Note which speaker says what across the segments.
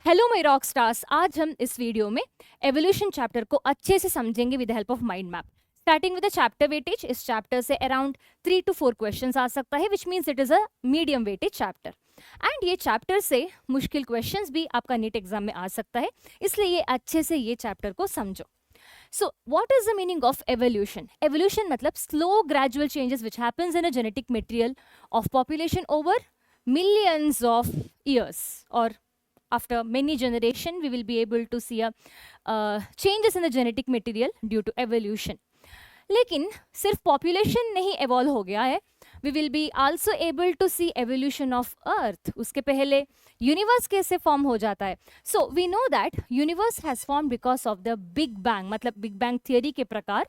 Speaker 1: Hello my rock stars. आज हम इस वीडियो में एवोल्यूशन चैप्टर को अच्छे से समझेंगे with help of mind map. Starting with the chapter weightage, इस चैप्टर से अराउंड 3 to 4 क्वेश्चंस आ सकता है, which means it is a medium weightage chapter. And ये चैप्टर से मुश्किल क्वेश्चंस भी आपका नीट एग्जाम में आ सकता है, इसलिए ये अच्छे से ये चैप्टर को समझो। So, what is the meaning of evolution? Evolution मतलब slow gradual changes which happens in a genetic material of population over millions of years, or after many generation we will be able to see a changes in the genetic material due to evolution. लेकिन सिर्फ population नहीं evolve हो गया है, we will be also able to see evolution of earth. उसके पहले universe कैसे form हो जाता है? So we know that universe has form because of the big bang, मतलब बिग बैंग थियरी के प्रकार।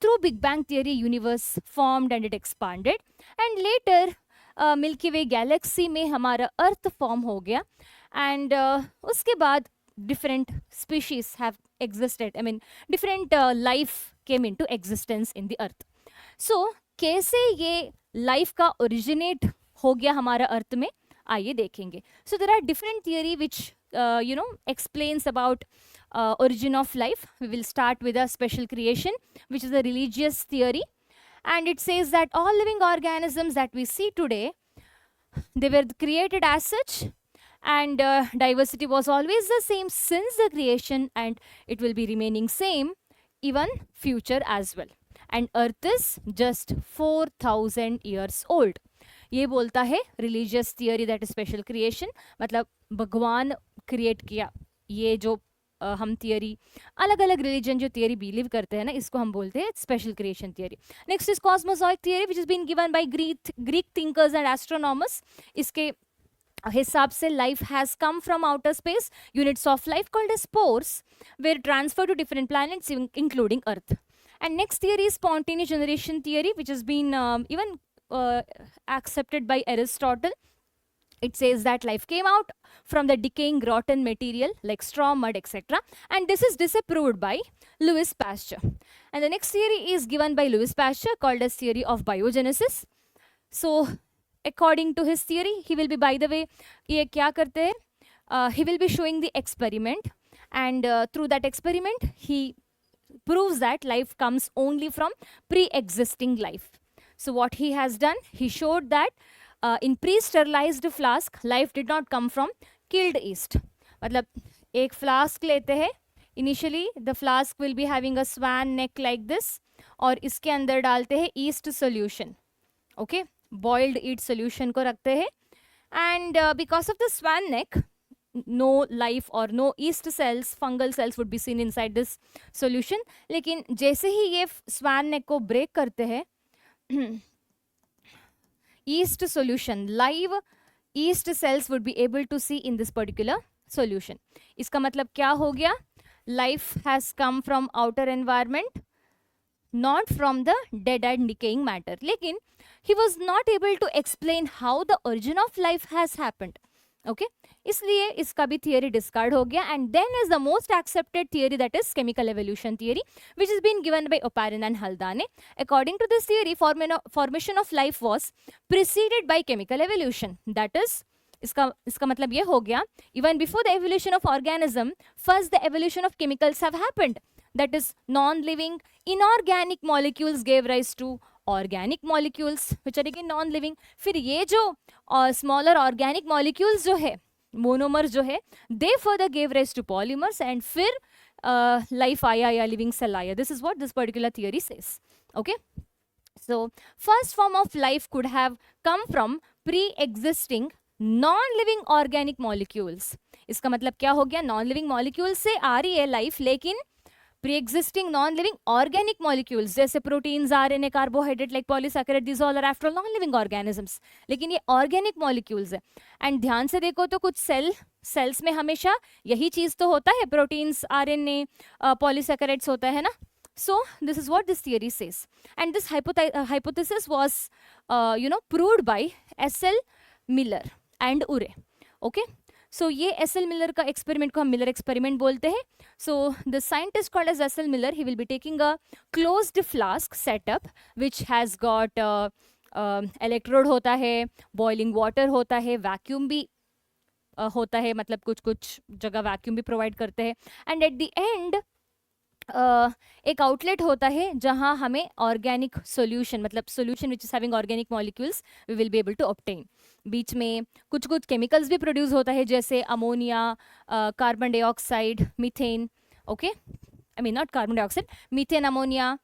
Speaker 1: Through big bang theory universe formed and it expanded, and later Milky Way galaxy में हमारा अर्थ form हो गया, एंड उसके बाद different species have existed. I mean, different life came into existence in the earth. So, कैसे ये life का originate हो गया हमारा अर्थ में, आइए देखेंगे. So, there are different theory which explains about origin of life. We will start with a special creation, which is a religious theory, and it says that all living organisms that we see today, they were created as such, and diversity was always the same since the creation, and it will be remaining same even future as well, and earth is just 4000 years old. ये बोलता है religious theory that is special creation, मतलब भगवान create किया। ये जो हम theory, अलग अलग रिलीजन जो थियरी बिलीव करते हैं ना, इसको हम बोलते हैं special creation theory. Next is cosmozoic theory which is been given by Greek thinkers and astronomers. इसके हिसाब से life has come from outer space, units of life called as spores were transfer to different planets including earth. And next theory is spontaneous generation theory which is been even accepted by Aristotle. It says that life came out from the decaying rotten material like straw, mud, etc. And this is disapproved by Louis Pasteur. And the next theory is given by Louis Pasteur called as theory of biogenesis. So, according to his theory, he will be, by the way, ये क्या करते हैं? He will be showing the experiment, and through that experiment, he proves that life comes only from pre-existing life. So what he has done, he showed that in pre-sterilized flask, life did not come from killed yeast. मतलब एक flask लेते हैं, initially the flask will be having a swan neck like this, और इसके अंदर डालते हैं yeast solution, okay, boiled yeast solution को रखते हैं, and because of the swan neck, no life or no yeast cells, fungal cells would be seen inside this solution. लेकिन जैसे ही ये swan neck को break करते हैं, yeast solution, live yeast cells would be able to see in this particular solution. इसका मतलब क्या हो गया? Life has come from outer environment, not from the dead and decaying matter. लेकिन he was not able to explain how the origin of life has happened. Okay, इसलिए इसका भी theory discard हो गया, and then is the most accepted theory that is chemical evolution theory which is been given by Oparin and Haldane. According to this theory, formation of life was preceded by chemical evolution. That is, इसका मतलब ये हो गया, even before the evolution of organism, first the evolution of chemicals have happened. That is non living inorganic molecules gave rise to organic molecules which are again non living. फिर ये जो smaller organic molecules जो है, monomer जो है, they further gave rise to polymers, and फिर life आया या लिविंग सेल आया. This is what this particular theory says. Okay, so first form of life could have come from pre existing non living organic molecules. इसका मतलब क्या हो गया? Non living molecules से आ रही है लाइफ, लेकिन pre existing non living organic molecules जैसे proteins, RNA, carbohydrate like polysaccharide, these all are after non living organisms. लेकिन ये ऑर्गेनिक मॉलिक्यूल्स है. एंड ध्यान से देखो तो कुछ सेल्स में हमेशा यही चीज तो होता है, प्रोटीन्स, आरएनए, पॉलीसैकेराइड्स होता है ना. So this is what this theory says, and this hypothesis was proved by S.L. Miller and Urey. Okay, so ये S.L. Miller का experiment को हम Miller experiment बोलते हैं. So the scientist called as S.L. Miller, he will be taking a closed flask setup which has got electrode होता है, boiling water होता है, vacuum भी होता है, मतलब कुछ कुछ जगह वैक्यूम भी प्रोवाइड करते हैं. एंड एट द एंड एक आउटलेट होता है जहां हमें ऑर्गेनिक सॉल्यूशन, मतलब solution which is having organic molecules, we will be able to obtain. बीच में कुछ कुछ केमिकल्स भी प्रोड्यूस होता है, जैसे ammonia, carbon dioxide, methane. Okay, I mean not carbon dioxide, methane, ammonia,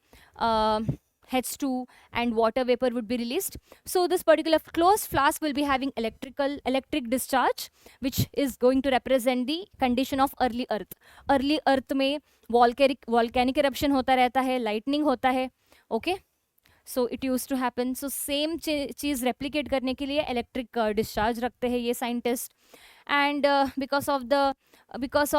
Speaker 1: H2, and water vapor would be released. So this particular closed flask will be having electric discharge, which is going to represent the condition of early earth. Early earth में volcanic eruption होता रहता है, lightning होता है. Okay, so it used to happen. So same cheese replicate करने के लिए electric discharge रखते हैं ये scientist. And because of these because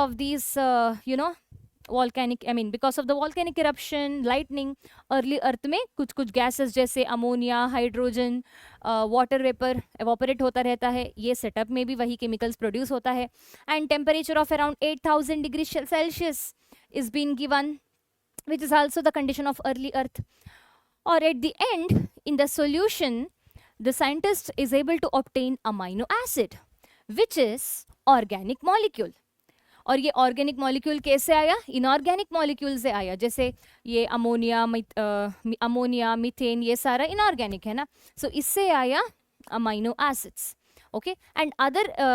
Speaker 1: of the volcanic eruption, lightning, early earth में कुछ कुछ gases जैसे ammonia, hydrogen, water vapour evaporate होता रहता है. ये सेटअप में भी वही केमिकल्स प्रोड्यूस होता है. And temperature of around 8000 degree Celsius is being given, which is also the condition of early earth. Or at the end, in the solution, the scientist is able to obtain amino acid, which is organic molecule. और ये organic molecule कैसे आया? Inorganic molecule से आया. जैसे ये ammonia, methane, ये सारा इनऑर्गेनिक है ना. सो इससे आया amino acids. Okay, and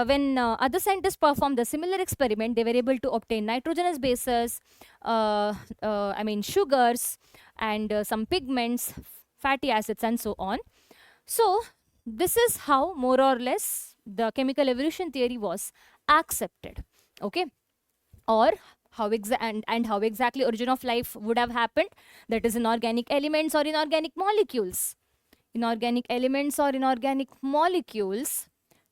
Speaker 1: when other scientists performed the similar experiment, they were able to obtain nitrogenous bases, sugars, and some pigments, fatty acids, and so on. So this is how more or less the chemical evolution theory was accepted. Okay, or how exactly origin of life would have happened, that is inorganic elements or inorganic molecules. Inorganic elements or inorganic molecules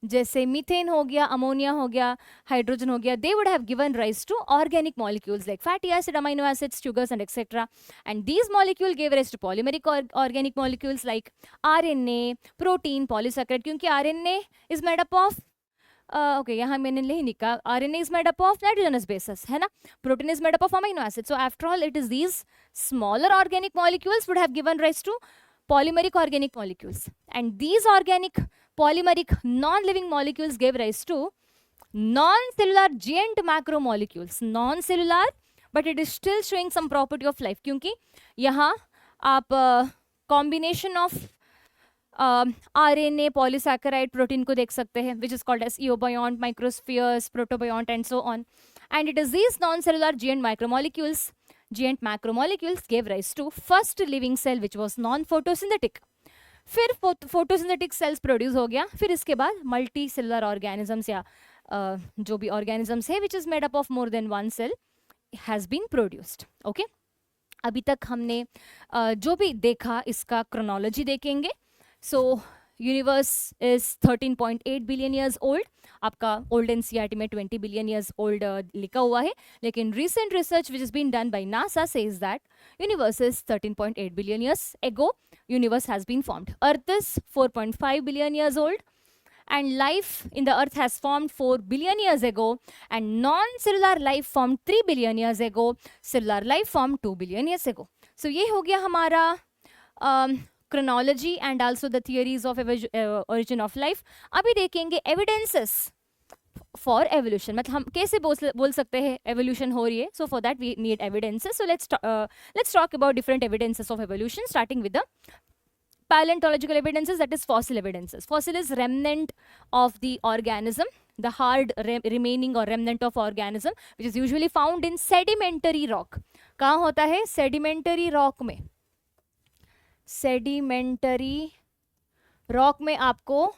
Speaker 1: जैसे methane हो गया, ammonia हो गया, hydrogen हो गया, they would have given rise to organic molecules like fatty acid, amino acids, sugars, and etc. And these molecules gave rise to polymeric organic molecules like RNA, protein, polysaccharide. क्योंकि RNA is made up of यहाँ मैंने नहीं लिखा, RNA is made up of nitrogenous bases, है ना. Protein is made up of amino acids. So after all, it is these smaller organic molecules would have given rise to polymeric organic molecules. And these organic polymeric non-living molecules gave rise to non-cellular giant macromolecules. Non-cellular, but it is still showing some property of life. क्योंकि यहाँ आप combination of RNA, polysaccharide, protein को देख सकते हैं, which is called as eobiont, microspheres, protobiont, and so on. And it is these non-cellular giant macromolecules gave rise to first living cell, which was non-photosynthetic. फिर photosynthetic cells produce हो गया. फिर इसके बाद multicellular organisms या जो भी organisms है, which is made up of more than one cell, has been produced. Okay, अभी तक हमने जो भी देखा इसका chronology देखेंगे. So universe is 13.8 billion years old. आपका old NCERT में 20 billion years old लिखा हुआ है, लेकिन recent research which has been done by NASA says that universe is 13.8 billion years ago universe has been formed. Earth is 4.5 billion years old, and life in the earth has formed 4 billion years ago, and non-cellular life formed 3 billion years ago, cellular life formed 2 billion years ago. So ये हो गया हमारा chronology and also the theories of origin of life. अभी देखेंगे evidences for evolution. मतलब हम कैसे बोल सकते हैं evolution हो रही है. So for that we need evidences. So let's talk about different evidences of evolution, starting with the paleontological evidences, that is fossil evidences. Fossil is remnant of the organism, the hard remaining or remnant of organism, which is usually found in sedimentary rock. कहाँ होता है? Sedimentary rock में. Sedimentary rock में आपको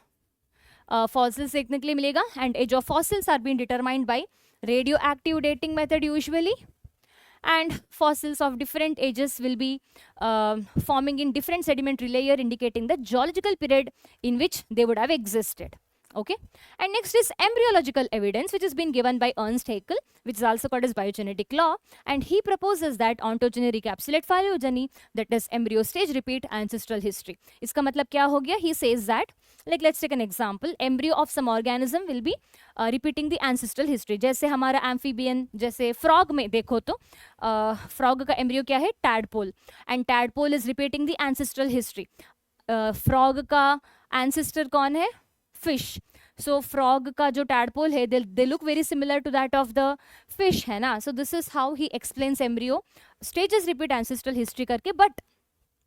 Speaker 1: fossils देखने के लिए मिलेगा. And age of fossils are being determined by radioactive dating method usually. And fossils of different ages will be forming in different sedimentary layer, indicating the geological period in which they would have existed. Okay, and next is embryological evidence, which has been given by Ernst Haeckel, which is also called as biogenetic law, and he proposes that ontogeny recapsulate phylogeny, that is embryo stage repeat ancestral history. इसका मतलब क्या हो गया? He says that, like let's take an example, embryo of some organism will be repeating the ancestral history. जैसे हमारा amphibian, जैसे frog में देखो तो frog का embryo क्या है? Tadpole, and tadpole is repeating the ancestral history. Frog का ancestor कौन है? Fish. सो फ्रॉग का जो टैडपोल है, they look very similar to that of the fish, है ना. So this is how he explains embryo stages repeat ancestral history करके. But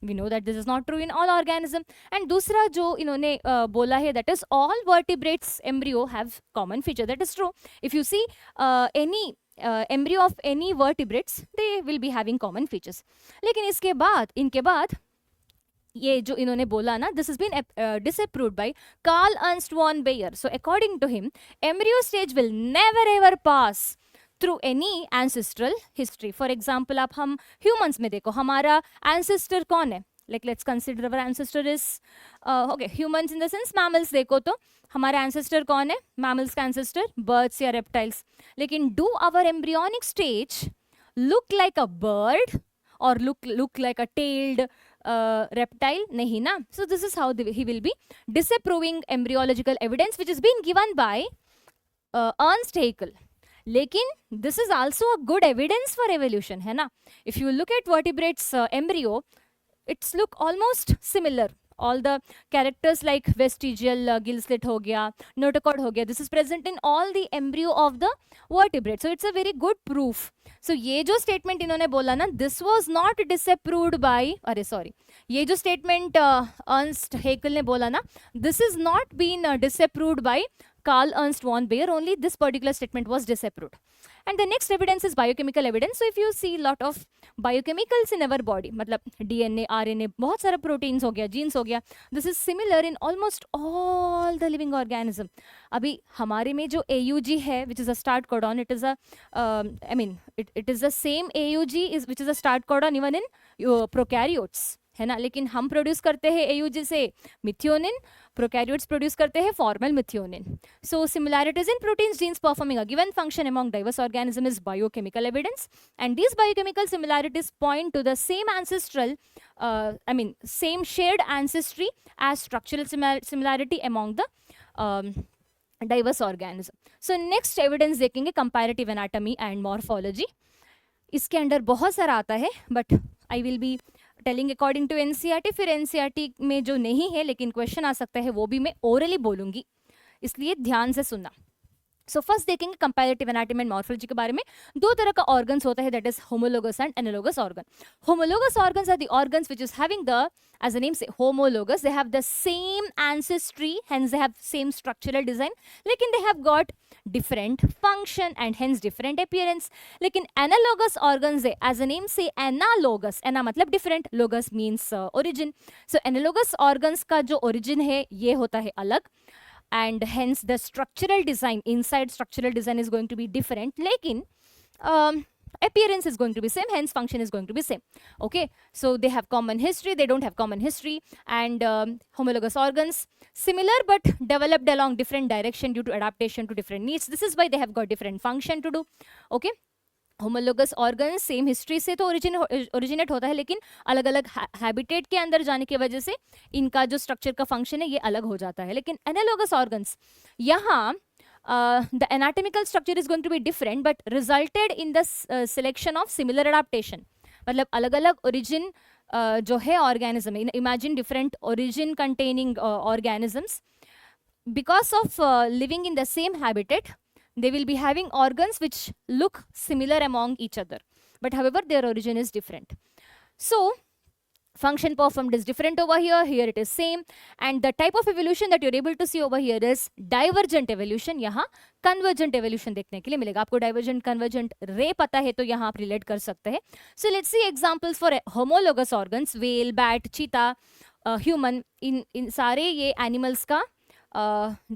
Speaker 1: we know that this is not true in all organism. And दूसरा जो इन्होंने बोला है, that is all vertebrates embryo have common feature. That is true. If you see any embryo of any vertebrates, they will be having common features. लेकिन इसके बाद, इनके बाद ये जो इन्होंने बोला ना, this has been disapproved by Carl Ernst von Baer. So according to him, embryo stage will never ever pass through any ancestral history. For example आप हम ह्यूमंस में देखो, हमारा एंसेस्टर कौन है, like let's consider our ancestor is okay humans in the sense mammals. देखो तो हमारा एंसेस्टर कौन है, मैमल्स का एंसेस्टर बर्ड्स या रेप्टाइल्स. लेकिन do our embryonic stage look like a bird और look like a tailed reptile? नहीं ना. So this is how he will be disapproving embryological evidence which is being given by Ernst Haeckel. लेकिन this is also a good evidence for evolution, है ना. If you look at vertebrates embryo, it's look almost similar. All the characters like vestigial gill slit हो गया, notochord हो गया, this is present in all the embryo of the vertebrate. So it's a very good proof. So ये जो statement इन्होंने बोला ना, this was not disapproved by, अरे sorry, ये जो statement Ernst Haeckel ने बोला ना, this is not been disapproved by Carl Ernst von Baer. Only this particular statement was disapproved. And the next evidence is biochemical evidence. So if you see lot of biochemicals in our body, मतलब DNA, RNA, बहुत सारा proteins हो गया, genes हो गया, this is similar in almost all the living organism. अभी हमारे में जो AUG है, which is a start codon, it is a, it is the same AUG which is a start codon even in prokaryotes, है ना. लेकिन हम produce करते हैं AUG से मिथियोनिन, प्रोकैरियोट्स प्रोड्यूस करते हैं formyl methionine. So similarities in proteins, genes performing a given function among diverse organism is biochemical evidence, and these biochemical similarities point to the same ancestral same shared ancestry as structural similarity among the diverse organism. So next evidence देखेंगे comparative anatomy and morphology. इसके अंदर बहुत सारा आता है, but I will be telling according to NCERT. फिर NCERT में जो नहीं है लेकिन क्वेश्चन आ सकता है, वो भी मैं ओरली बोलूंगी, इसलिए ध्यान से सुनना. सो फर्स्ट देखेंगे कंपैरेटिव एनाटॉमी एंड मॉर्फोलॉजी के बारे में. दो तरह का ऑर्गन्स होता है, that is homologous and analogous organ. Homologous organs are the organs which is having the, as the name say, homologous, they have the same ancestry, hence they have same structural design, लेकिन they have got different function and hence different appearance. लेकिन analogous organs है, as the name say, analogous, ana मतलब different, logos means origin. So analogous organs का जो origin है ये होता है अलग, and hence the structural design, inside structural design is going to be different, लेकिन appearance is going to be same, hence function is going to be same. Okay, so they have common history, they don't have common history. And homologous organs similar but developed along different direction due to adaptation to different needs. This is why they have got different function to do. Okay, homologous organ same history से तो originate होता है, लेकिन अलग अलग habitat के अंदर जाने की वजह से इनका जो स्ट्रक्चर का फंक्शन है ये अलग हो जाता है. लेकिन एनालोगस ऑर्गन्स, यहाँ the anatomical structure is going to be different but resulted in the selection of similar adaptation. मतलब अलग अलग origin जो है organism, imagine different origin containing organisms, because of living in the same habitat, they will be having organs which look similar among each other, but however their origin is different. So function performed is different over here, here it is same, and the type of evolution that you're able to see over here is divergent evolution. यहाँ convergent evolution देखने के लिए मिलेगा आपको. divergent, convergent, रे पता है तो यहाँ आप relate कर सकते हैं. So let's see examples for homologous organs. whale, bat, cheetah, human, इन सारे ये animals का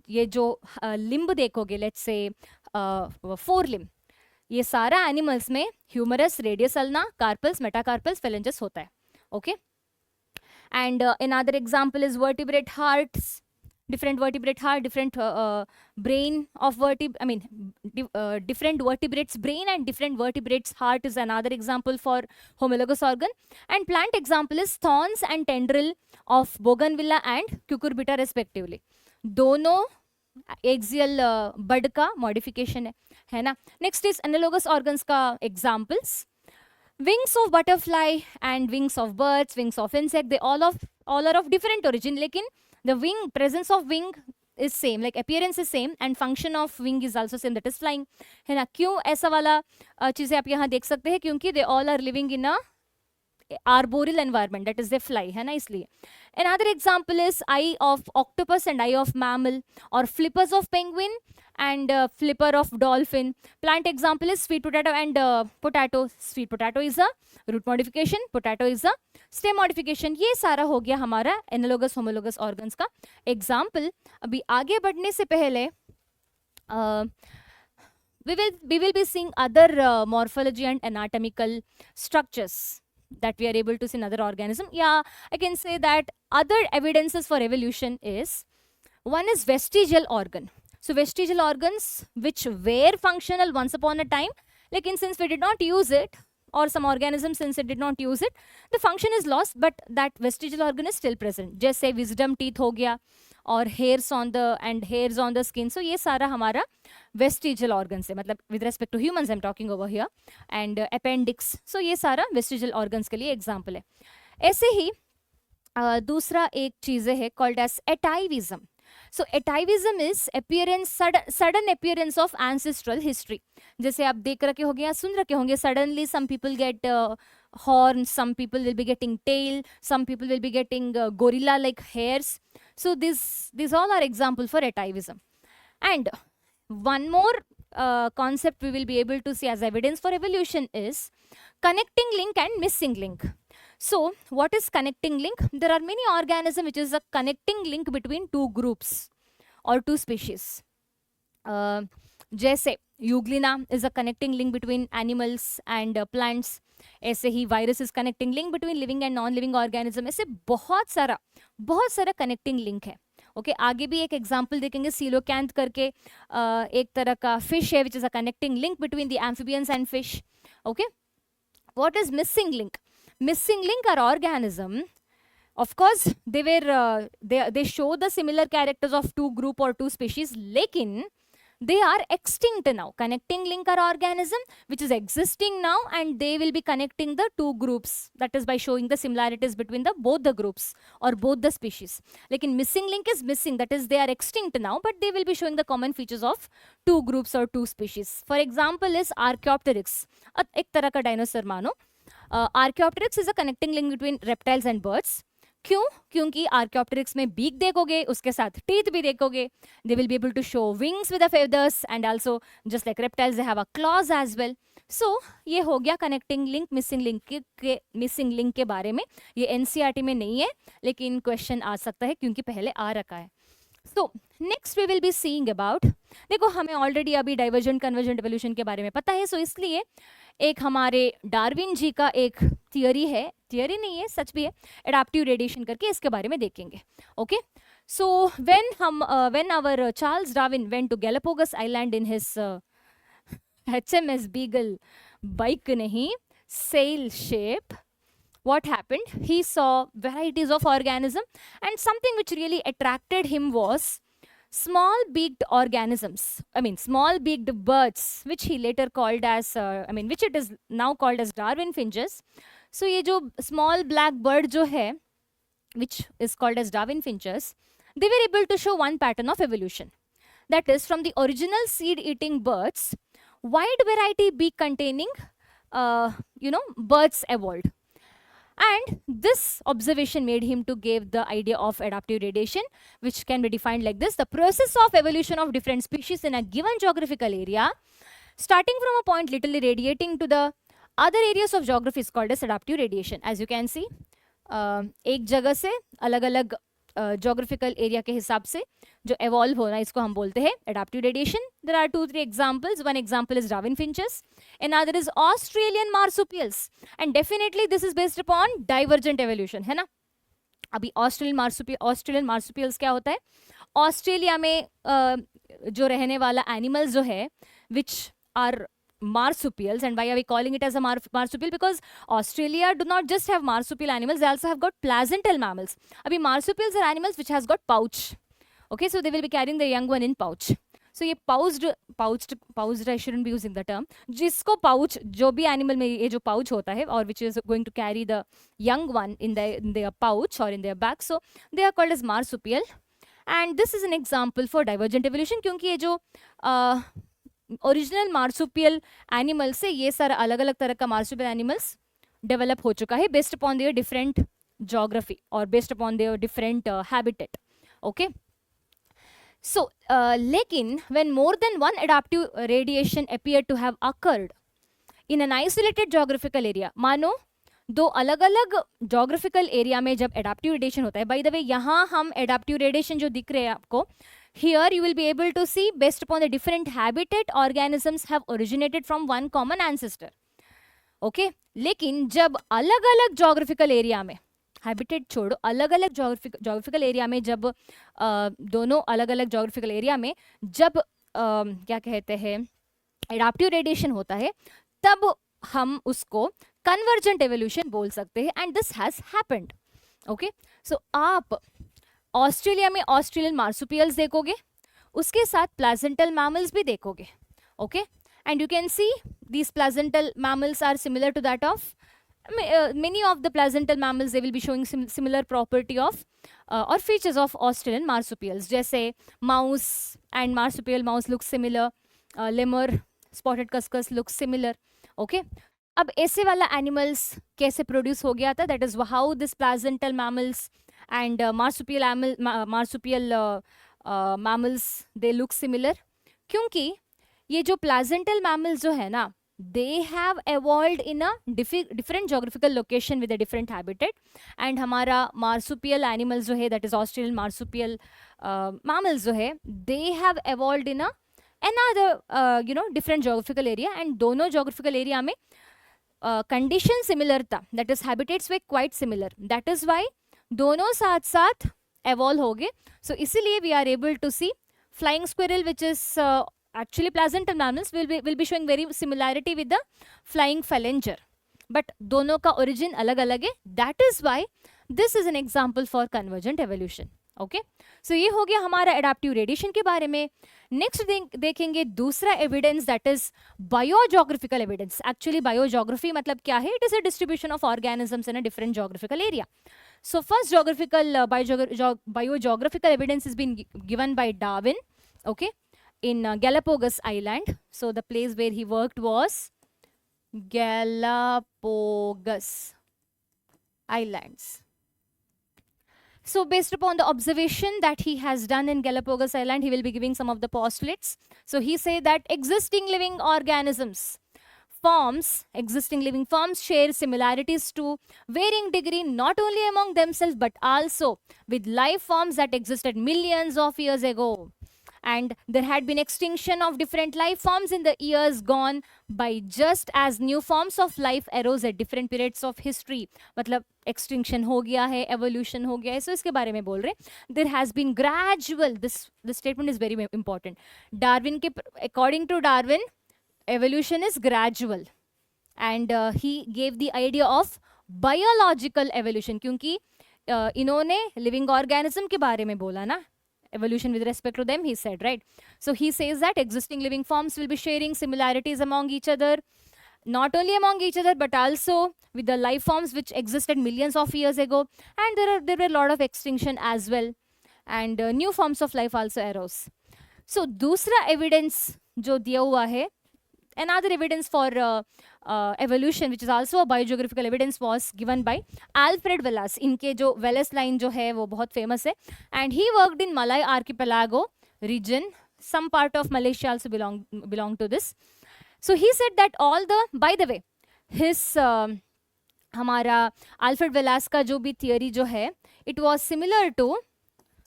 Speaker 1: ये जो लिम्ब देखोगे, let's say 4 limb, ये सारा एनिमल्स में humerus, radius ulna, carpals, metacarpals, phalanges होता है. Okay, and another example is vertebrate hearts. Different vertebrate heart, different brain of different vertebrates brain and different vertebrates heart is another example for homologous organ. And plant example is thorns and tendril of bougainvillea and cucurbita respectively. दोनों axial bud का modification है ना. Next is analogous organs का examples. Wings of butterfly and wings of birds, wings of insect, they all are of different origin, लेकिन the wing, presence of wing is same, like appearance is same and function of wing is also same, that is flying, है ना. क्यों ऐसा वाला चीजें आप यहाँ देख सकते हैं, क्योंकि they all are living in a arboreal environment, that is they fly, है ना, इसलिए. Another example is eye of octopus and eye of mammal, or flippers of penguin and flipper of dolphin. Plant example is sweet potato and potato. Sweet potato is a root modification, potato is a stem modification. ये सारा हो गया हमारा analogous homologous organs का example. अभी आगे बढ़ने से पहले we will be seeing other morphology and anatomical structures that we are able to see in other organism. Yeah, I can say that other evidences for evolution is, one is vestigial organ. So vestigial organs which were functional once upon a time, like since we did not use it, or some organism since it did not use it, the function is lost, but that vestigial organ is still present. जैसे wisdom teeth हो गया, और hairs on the skin. So ये सारा हमारा vestigial organs है, मतलब with respect to humans I'm talking over here, and appendix. So ये सारा vestigial organs के लिए example है. ऐसे ही दूसरा एक चीज़ है called as atavism. So atavism is appearance, sudden appearance of ancestral history. जैसे आप देख रखे होंगे या सुन रखे होंगे, suddenly some people get horns, some people will be getting tail, some people will be getting gorilla like hairs. So these all are example for atavism. And one more concept we will be able to see as evidence for evolution is connecting link and missing link. So what is connecting link? There are many organisms which is a connecting link between two groups or two species. जैसे Euglena is a connecting link between animals and plants. ऐसे ही virus is connecting link between living and non-living organism. ऐसे बहुत सारा connecting link है. Okay आगे भी एक example देखेंगे. सीलोकैंथ करके एक तरह का फिश है which is a connecting link between the amphibians and fish. Okay what is missing link? Missing link are organism, of course they show the similar characters of two group or two species, लेकिन they are extinct now. Connecting link are organism which is existing now and they will be connecting the two groups, that is by showing the similarities between the both the groups or both the species. लेकिन missing link is missing, that is they are extinct now but they will be showing the common features of two groups or two species. For example is Archaeopteryx, एक तरह का dinosaur मानो. Archaeopteryx is a connecting link between reptiles and birds. क्यों? क्योंकि Archaeopteryx में beak देखोगे उसके साथ टीथ भी देखोगे. They will be able to show wings with the feathers and also just like reptiles they have a claws as well. So ये हो गया कनेक्टिंग लिंक मिसिंग लिंक के बारे में. ये एनसीईआरटी में नहीं है लेकिन क्वेश्चन आ सकता है क्योंकि पहले आ रखा है. So next we will be seeing about, देखो हमें ऑलरेडी अभी डाइवर्जेंट कन्वर्जेंट एवोल्यूशन के बारे में पता है. सो इसलिए एक हमारे डार्विन जी का एक थियरी है, थियरी नहीं है सच भी है, एडाप्टिव रेडिएशन करके, इसके बारे में देखेंगे. Okay so when our Charles Darwin went to Galapagos island in his HMS Beagle, bike नहीं sail ship, what happened? He saw varieties of organism and something which really attracted him was small beaked organisms, I mean small beaked birds, which he later called as which it is now called as Darwin finches. So ये जो small black bird जो है which is called as Darwin finches, they were able to show one pattern of evolution, that is from the original seed eating birds wide variety beak containing birds evolved. And this observation made him to give the idea of adaptive radiation, which can be defined like this: the process of evolution of different species in a given geographical area, starting from a point literally radiating to the other areas of geography, is called as adaptive radiation. As you can see, एक जगह से अलग-अलग geographical area के हिसाब से जो evolve होना, इसको हम बोलते हैं adaptive radiation. There are 2-3 examples. One example is Darwin finches, another is Australian marsupials, and definitely this is based upon divergent evolution, है ना. अभी Australian marsupials क्या होता है? ऑस्ट्रेलिया में जो रहने वाला animals जो है which are marsupials, and why are we calling it as a marsupial? Because Australia do not just have marsupial animals, they also have got placental mammals. Abhi marsupials are animals which has got pouch. Okay, so they will be carrying the young one in pouch. So ये pouched I shouldn't be using the term. जिसको pouch, जो भी animal में ये जो pouch होता है और which is going to carry the young one in their pouch or in their back, so they are called as marsupial. And this is an example for divergent evolution, क्योंकि ये जो original marsupial animal से ये सारा अलग अलग तरह का मार्सुपियल एनिमल्स डेवलप हो चुका है based upon their different geography or based upon their different habitat. Okay, so lekin when more than one adaptive radiation appeared to have occurred in an isolated geographical area, मानो दो अलग अलग geographical area में जब adaptive radiation होता है, by the way यहाँ हम adaptive radiation जो दिख रहे हैं आपको, here you will be able to see based upon the different habitat organisms have originated from one common ancestor. Okay, लेकिन जब अलग अलग geographical area में, हैबिटेट छोड़ो, अलग अलग जोग्राफिकल एरिया में जब दोनों अलग अलग जोग्राफिकल एरिया में जब क्या कहते हैं एडाप्टिव रेडिएशन होता है, तब हम उसको कन्वर्जेंट एवोल्यूशन बोल सकते हैं, and this has happened. Okay, so आप ऑस्ट्रेलिया में ऑस्ट्रेलियन मार्सुपियल्स देखोगे, उसके साथ प्लाजेंटल मैमल्स भी देखोगे. Okay, and you can see these placental mammals are similar to that of many of the placental mammals. They will be showing similar property of or features of Australian marsupials. जैसे mouse and marsupial mouse look similar, lemur, spotted cuscus looks similar. Okay, अब ऐसे वाला animals कैसे produce हो गया था? That is how this placental mammals and marsupial mammals they look similar. क्योंकि ये जो placental mammals जो है ना, they have evolved in a different geographical location with a different habitat, and हमारा marsupial animals जो है, that is Australian marsupial mammals जो है, they have evolved in a another different geographical area, and दोनों geographical area में condition similar था, that is habitats were quite similar, that is why दोनों साथ साथ evolve हो गए. So इसीलिए we are able to see flying squirrel, which is actually placental mammals, will be showing very similarity with the flying phalanger, but दोनों का origin अलग अलग है. That is why this is an example for convergent evolution. Okay, so ये हो गया हमारा adaptive radiation के बारे में. Next देखेंगे दूसरा evidence, that is biogeographical evidence. Actually biogeography मतलब क्या है? It is a distribution of organisms in a different geographical area. So first biogeographical evidence has been given by Darwin. Okay, in Galapagos Island. So the place where he worked was Galapagos Islands. So based upon the observation that he has done in Galapagos Island, he will be giving some of the postulates. So he said that existing living living forms share similarities to varying degree, not only among themselves but also with life forms that existed millions of years ago. And there had been extinction of different life forms in the years gone by, just as new forms of life arose at different periods of history. मतलब extinction हो गया है, evolution हो गया है. So इसके बारे में बोल रहे. There has been gradual, this statement is very important. According to Darwin, evolution is gradual, and he gave the idea of biological evolution, क्योंकि इन्होंने living organism के बारे में बोला ना, evolution with respect to them, he said, right? So he says that existing living forms will be sharing similarities among each other, not only among each other but also with the life forms which existed millions of years ago, and there were a lot of extinction as well, and new forms of life also arose. So दूसरा evidence जो दिया हुआ है, another evidence for evolution, which is also a biogeographical evidence, was given by Alfred Wallace. इनके जो Wallace line जो है वो बहुत famous है, and he worked in Malay archipelago region. Some part of Malaysia also belong to this. So he said that by the way, his हमारा Alfred Wallace का जो भी theory जो है, it was similar to,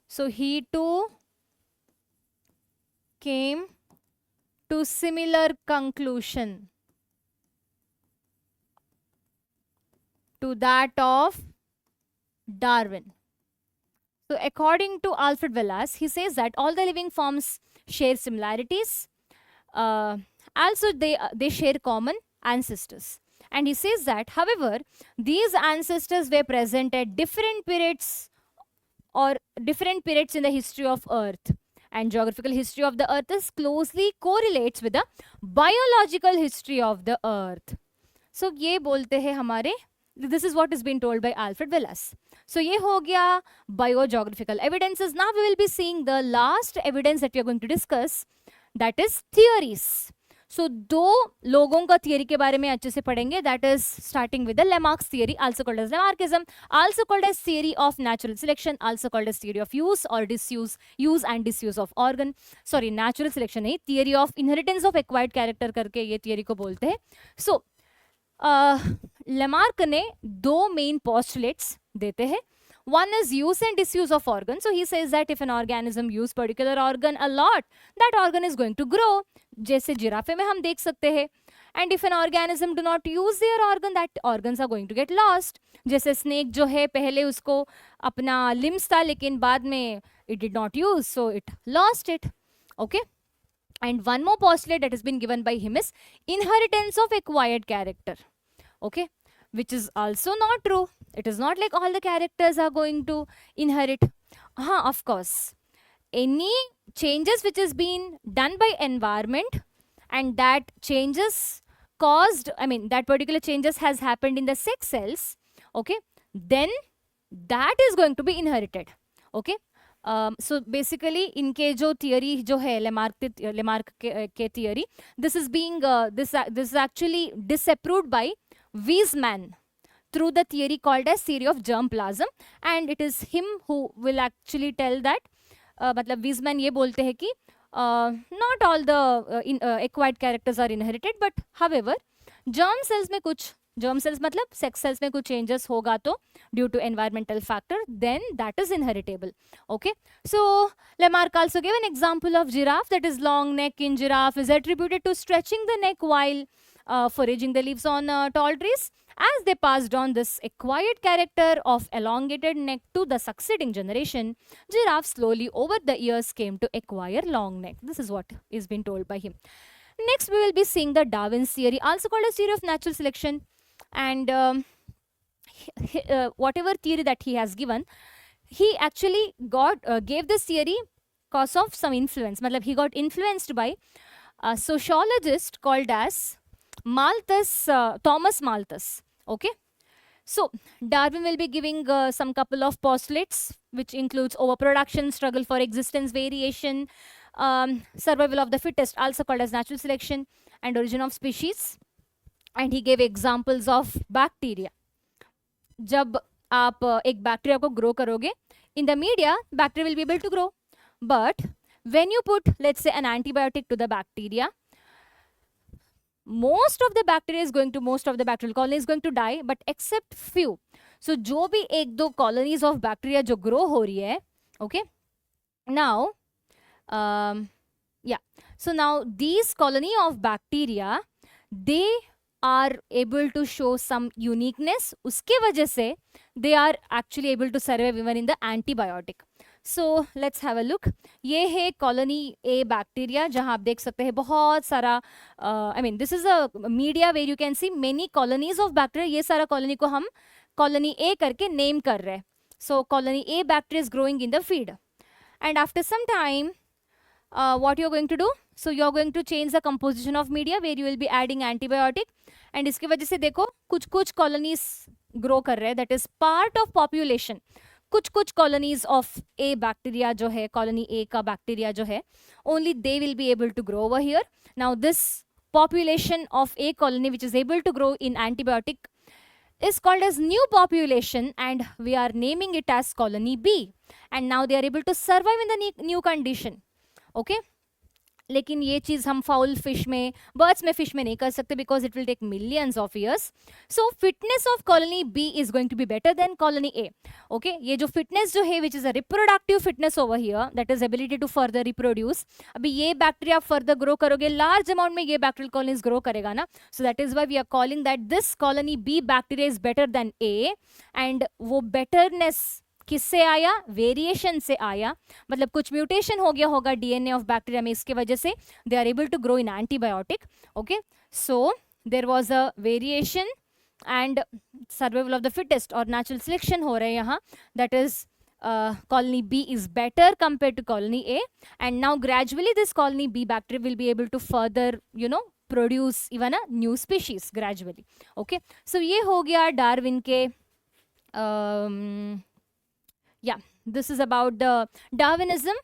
Speaker 1: so he too came to similar conclusion to that of Darwin. So according to Alfred Wallace, he says that all the living forms share similarities. Also they share common ancestors. And he says that, however, these ancestors were present at different periods in the history of Earth. And geographical history of the Earth is closely correlates with the biological history of the Earth. So ये बोलते हैं हमारे This is what is being told by Alfred Wallace. So ये हो गया biogeographical evidences. Now we will be seeing the last evidence that we are going to discuss, that is theories. So दो लोगों का थियरी के बारे में अच्छे से पढ़ेंगे. That is starting with the Lamarck's theory, also called as Lamarckism, also called as theory of natural selection, also called as theory of use or disuse, use and disuse of organ. Sorry, natural selection नहीं, theory of inheritance of acquired character करके ये theory को बोलते हैं. So Lamarck ने दो main postulates देते हैं. One is use and disuse of organ. So he says that if an organism use particular organ a lot, that organ is going to grow. जैसे जिराफे में हम देख सकते हैं. And if an organism do not use their organ, that organs are going to get lost. जैसे snake जो है पहले उसको अपना limbs था लेकिन बाद में it did not use, so it lost it. Okay. And one more postulate that has been given by him is inheritance of acquired character. Okay, which is also not true. It is not like all the characters are going to inherit. Of course, any changes which is being done by environment and that changes caused, I mean that particular changes has happened in the sex cells, okay, then that is going to be inherited. Okay. So basically इनके जो theory जो है Lamarck के theory, this is being this is actually disapproved by Weizmann through the theory called as theory of germplasm, and it is him who will actually tell that मतलब Weizmann ये बोलते हैं कि not all the acquired characters are inherited, but however germ cells में कुछ germ cells मतलब sex cells में कुछ changes होगा तो due to environmental factor, then that is inheritable. Okay, so Lamarck also gave an example of giraffe, that is long neck in giraffe is attributed to stretching the neck while foraging the leaves on tall trees. As they passed on this acquired character of elongated neck to the succeeding generation, giraffes slowly over the years came to acquire long neck. This is what is being told by him. Next we will be seeing the Darwin's theory, also called as theory of natural selection. And whatever theory that he has given, he actually gave this theory cause of some influence. Matlab he got influenced by a sociologist called as Malthus, Thomas Malthus. Okay, so Darwin will be giving some couple of postulates which includes overproduction, struggle for existence, variation, survival of the fittest, also called as natural selection, and origin of species. And he gave examples of bacteria. जब आप एक bacteria को grow करोगे, in the media bacteria will be able to grow, but when you put, let's say, an antibiotic to the bacteria, most of the bacterial colony is going to die, but except few. So जो भी एक दो colonies of bacteria जो grow हो रही है, okay, now so now these colony of bacteria, they are able to show some uniqueness. उसके वजह से they are actually able to survive even in the antibiotic. So let's have a look. ये है colony A bacteria जहाँ आप देख सकते हैं बहुत सारा I mean this is a media where you can see many colonies of bacteria. ये सारा colony को हम colony A करके name कर रहे हैं. So colony A bacteria is growing in the feed, and after some time what you are going to do? So you are going to change the composition of media where you will be adding antibiotic, and इसकी वजह से देखो कुछ colonies grow कर रहे हैं, that is part of population. कुछ colonies of A bacteria जो है, colony A का bacteria जो है, only they will be able to grow over here. Now this population of A colony which is able to grow in antibiotic is called as new population, and we are naming it as colony B, and now they are able to survive in the new condition. Okay, लेकिन ये चीज़ हम foul fish में, birds में, fish में नहीं कर सकते because it will take millions of years. So fitness of colony B is going to be better than colony A. Okay, ये जो fitness जो है which is a reproductive fitness over here, that is ability to further reproduce. अभी ये bacteria आप further grow करोगे, large amount में ये bacterial colonies grow करेगा ना. So that is why we are calling that this colony B bacteria is better than A, and वो betterness किससे आया? वेरिएशन से आया, मतलब कुछ म्यूटेशन हो गया होगा डीएनए ऑफ बैक्टीरिया में, इसके वजह से they are able to grow in antibiotic. Okay, so there was a variation and survival of the fittest और नेचुरल सिलेक्शन हो रहा है यहाँ. That is colony B is better compared to colony A, and now gradually this colony B bacteria will be able to further produce even a new species gradually. Okay, so ये हो गया Darwin के या this is about the Darwinism.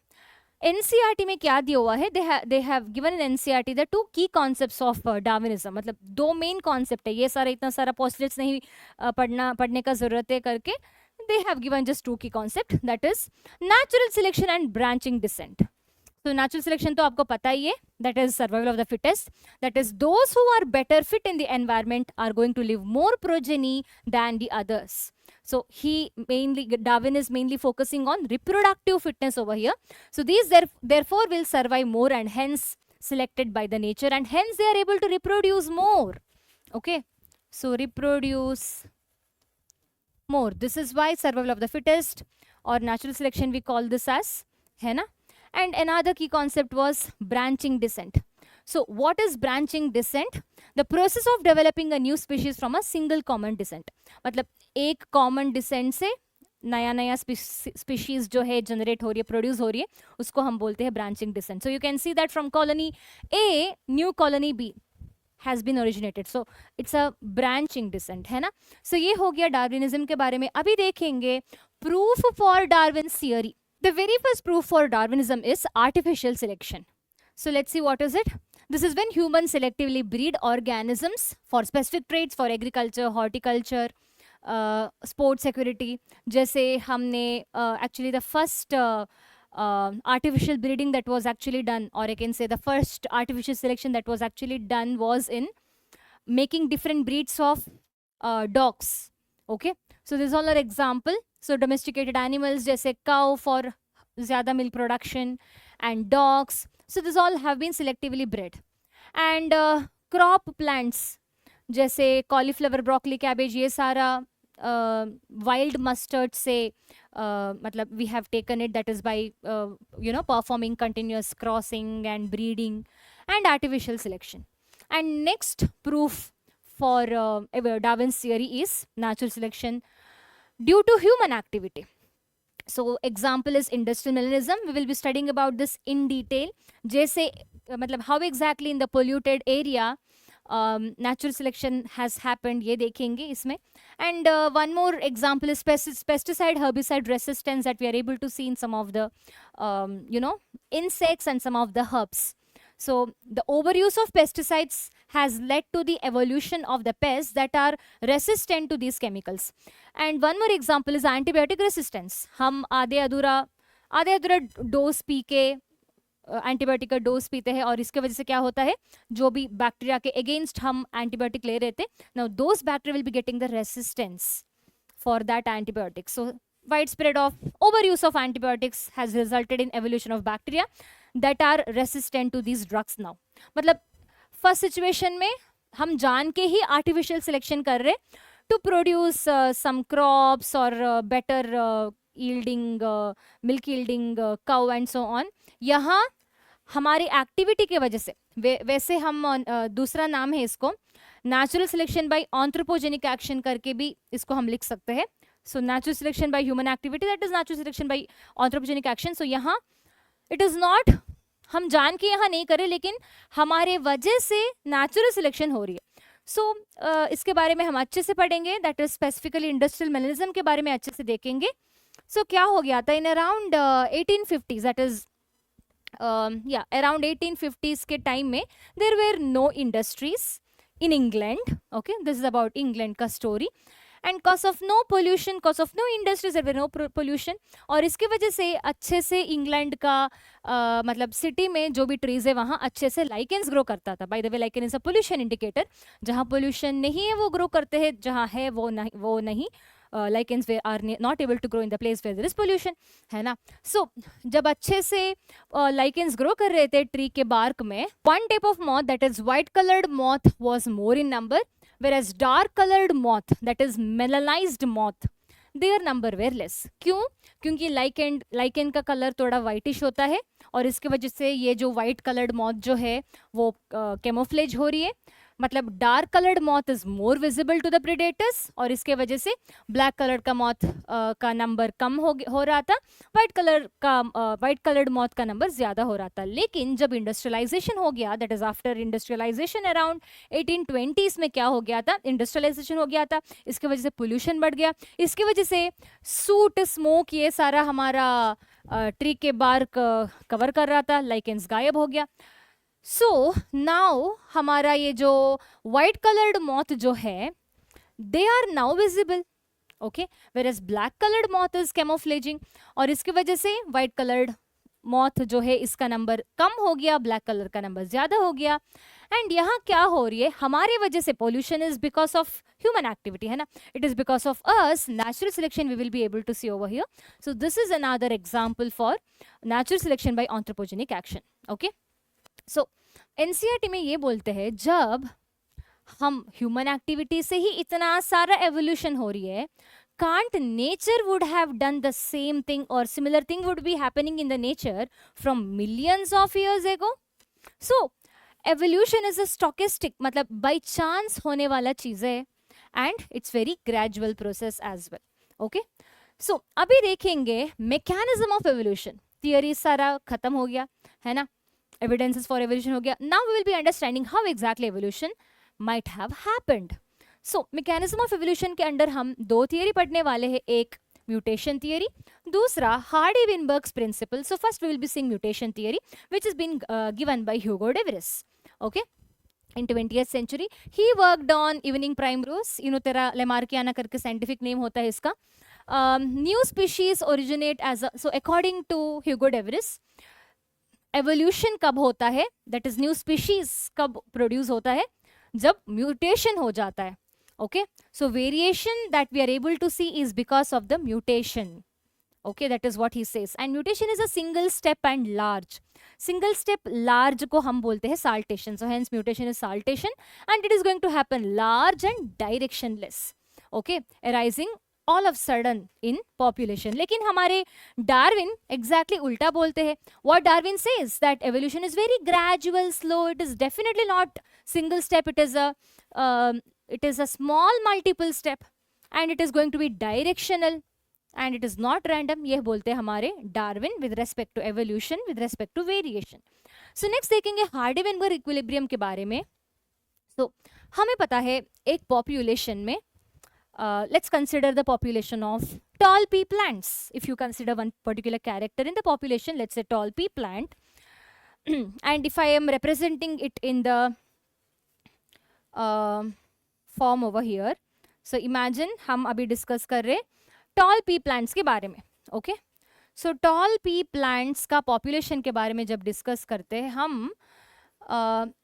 Speaker 1: NCERT में क्या दिया हुआ है, they have given in NCERT the two key concepts of Darwinism. मतलब दो मेन कॉन्सेप्ट है, ये सारा इतना सारा पोस्टलेट्स नहीं पढ़ने का जरूरत है करके. They have given just two key concept, that is natural selection and branching descent. तो नेचुरल सिलेक्शन तो आपको पता ही है, that is survival of the fittest. That is those who are better fit in the environment are going to live more progeny than the others. So Darwin is mainly focusing on reproductive fitness over here. So these therefore will survive more and hence selected by the nature, and hence they are able to reproduce more. Okay, so reproduce more. This is why survival of the fittest or natural selection we call this as, है ना. And another key concept was branching descent. So what is branching descent? The process of developing a new species from a single common descent. मतलब एक common descent से नया नया species जो है generate हो रही है, produce हो रही है, उसको हम बोलते हैं branching descent. So you can see that from colony A, new colony B has been originated. So it's a branching descent, है ना. So ये हो गया Darwinism के बारे में. अभी देखेंगे proof for Darwin's theory. The very first proof for Darwinism is artificial selection. So let's see what is it. This is when humans selectively breed organisms for specific traits for agriculture, horticulture, sports security. जैसे हमने actually the first artificial breeding that was actually done, or I can say the first artificial selection that was actually done was in making different breeds of dogs. Okay, so this is all an example. So domesticated animals जैसे cow for ज़्यादा milk production and dogs. So this all have been selectively bred. And crop plants जैसे cauliflower, broccoli, cabbage, ये सारा wild mustard से मतलब we have taken it, that is by performing continuous crossing and breeding and artificial selection. And next proof for Darwin's theory is natural selection due to human activity. So example is industrial melanism. We will be studying about this in detail. जैसे मतलब how exactly in the polluted area natural selection has happened, ये देखेंगे इसमें. And one more example is pesticide herbicide resistance that we are able to see in some of the insects and some of the herbs. So the overuse of pesticides has led to the evolution of the pests that are resistant to these chemicals. And one more example is antibiotic resistance. हम आधे अधूरा dose P के antibiotic का dose पीते हैं और इसके वजह से क्या होता है, जो भी बैक्टीरिया के अगेंस्ट हम एंटीबायोटिक ले रहे थे, now those bacteria will be getting the resistance for that antibiotic. So widespread of overuse of antibiotics has resulted in evolution of bacteria that are resistant to these drugs now. मतलब first situation में हम जान के ही artificial selection कर रहे to produce some crops और better yielding milk yielding cow and so on. यहाँ हमारी एक्टिविटी के वजह से वैसे हम दूसरा नाम है इसको natural selection by anthropogenic action करके भी इसको हम लिख सकते हैं. So natural selection by human activity, that is natural selection by anthropogenic action. So यहाँ इट इज नॉट हम जान के यहाँ नहीं करें, लेकिन हमारे वजह से नेचुरल सिलेक्शन हो रही है. सो इसके बारे में हम अच्छे से पढ़ेंगे, that is specifically industrial melanism के बारे में अच्छे से देखेंगे. सो क्या हो गया था in around 1850s, that is around 1850s के टाइम में there were no industries in England. Okay, this is about England का story. And cause of no pollution, cause of no industries, there were no pollution. और इसकी वजह से अच्छे से England का मतलब सिटी में जो भी ट्रीज है वहाँ अच्छे से लाइकेंस ग्रो करता था. Bye the way lichen is a pollution indicator. जहाँ पोल्यूशन नहीं है वो ग्रो करते हैं, जहाँ है वो नहीं. Lichens are not able to grow in the place where there is pollution, है ना. So जब अच्छे से lichens grow कर रहे थे ट्री के bark में, one type of moth, that is white colored moth, was more in number, whereas dark colored moth, that is melanized moth, their number were less. क्यों? क्योंकि lichen का कलर थोड़ा whitish होता है और इसके वजह से ये जो white colored moth जो है वो camouflage हो रही है. मतलब dark coloured moth is more visible to the predators, और इसके वजह से ब्लैक कलर का मॉथ का नंबर कम हो रहा था, व्हाइट कलर्ड मॉथ का नंबर ज्यादा हो रहा था। लेकिन जब इंडस्ट्रियलाइजेशन हो गया, that is after industrialization around 1820s में क्या हो गया था, इंडस्ट्रियलाइजेशन हो गया था, इसकी वजह से पोल्यूशन बढ़ गया, इसकी वजह से सूट स्मोक ये सारा हमारा ट्री के बार्क कवर कर रहा था, लाइकेंस गायब हो गया। सो नाउ हमारा ये जो व्हाइट कलर्ड मॉथ जो है, they are now visible, okay, whereas black coloured moth is camouflaging, और इसकी वजह से व्हाइट कलर्ड मॉथ जो है इसका नंबर कम हो गया, ब्लैक कलर का नंबर ज्यादा हो गया। एंड यहाँ क्या हो रही है, हमारे वजह से pollution is because of human activity, है ना, it is because of us, natural selection we will be able to see over here. So this is another example for natural selection by anthropogenic action, okay. So NCERT में ये बोलते हैं, जब हम human activity से ही इतना सारा evolution हो रही है, can't nature would have done the same thing or similar thing would be happening in the nature from millions of years ago? So evolution is a stochastic, मतलब by chance होने वाला चीज है, and it's very gradual process as well, okay? So अभी देखेंगे mechanism of evolution, theory सारा खत्म हो गया, है ना, evidences for evolution हो गया, now we will be understanding how exactly evolution might have happened. So mechanism of evolution के अंडर हम दो थियरी पढ़ने वाले हैं, एक म्यूटेशन थियरी, दूसरा Hardy Weinberg's principle. So first we will be seeing mutation theory which is been given by Hugo de Vries, okay, in 20th century. He worked on evening primrose, Unotera lamarckiana करके scientific name होता है इसका. New species originate as a, so according to Hugo de Vries, evolution कब होता है, that is new species कब produce होता है, जब mutation हो जाता है. Okay, so variation that we are able to see is because of the mutation. Okay, that is what he says. And mutation is a single step and large. Single step large को हम बोलते हैं saltation. So hence mutation is saltation and it is going to happen large and directionless. Okay, arising all of sudden in population. लेकिन हमारे Darwin exactly उल्टा बोलते हैं. What Darwin says that evolution is very gradual, slow. It is definitely not single step. It is a small multiple step and it is going to be directional and it is not random. ये बोलते हैं हमारे Darwin with respect to evolution, with respect to variation. So next देखेंगे Hardy-Weinberg equilibrium के बारे में. So हमें पता है एक population में let's consider the population of tall pea plants. If you consider one particular character in the population, let's say tall pea plant, and if I am representing it in the form over here, so imagine हम अभी discuss कर रहे tall pea plants के बारे में, okay? So tall pea plants का population के बारे में जब discuss करते हैं हम